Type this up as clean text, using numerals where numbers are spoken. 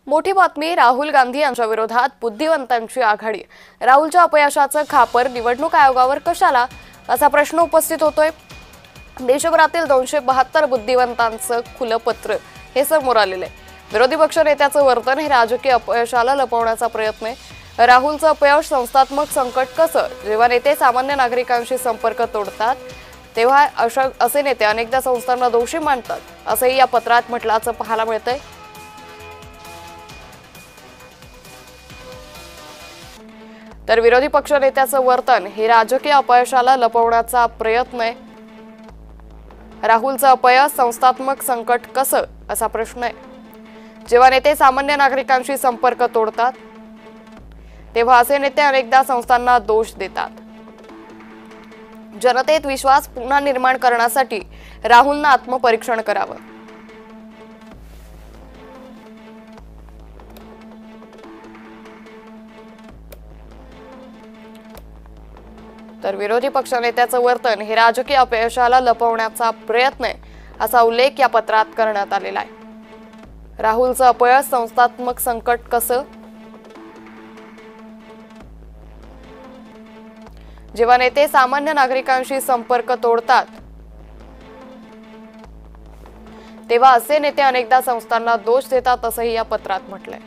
मोठी बातमी राहुल गांधी यांच्या विरोधात बुद्धिवंतांची आघाडी। राहुलच्या अपयशाचं खापर निवडणूक आयोगावर कशाला असा प्रश्न उपस्थित होतोय। देशभरातील 272 बुद्धिवंतांचं खुलं पत्र हे समोर आलेलं आहे। विरोधी पक्ष नेत्याचं वर्तन हे राजकीय अपयशाला लपवण्याचा प्रयत्न आहे। राहुलचं अपयश संस्थात्मक संकट कसं? जेव्हा नेते सामान्य नागरिकांशी संपर्क तोडतात तेव्हा असे नेते अनेकदा संस्थांना दोषी मानतात, असंही या पत्रात म्हटल्याचं पाहायला मिळतंय। तर विरोधी पक्ष नेत्याचं वर्तन हे राजकीय अपयशाला लपवण्याचा प्रयत्न आहे। राहुलचं अपयश संस्थात्मक संकट कसं असा प्रश्न आहे। जेव्हा नेते सामान्य नागरिकांशी संपर्क तोडतात तेव्हा असे नेते अनेकदा संस्थांना दोष देतात। जनतेत विश्वास पुन्हा निर्माण करण्यासाठी राहुलनं आत्मपरीक्षण करावं। तर विरोधी पक्ष नेत्याचं वर्तन हे राजकीय अपयशाला लपवण्याचा प्रयत्न आहे असा उल्लेख या पत्रात करण्यात आलेला आहे। राहुलचं अपयश संस्थात्मक संकट कसं? जेव्हा नेते सामान्य नागरिकांशी संपर्क तोडतात तेव्हा असे नेते अनेकदा संस्थांना दोष देतात, असंही या पत्रात म्हटलंय।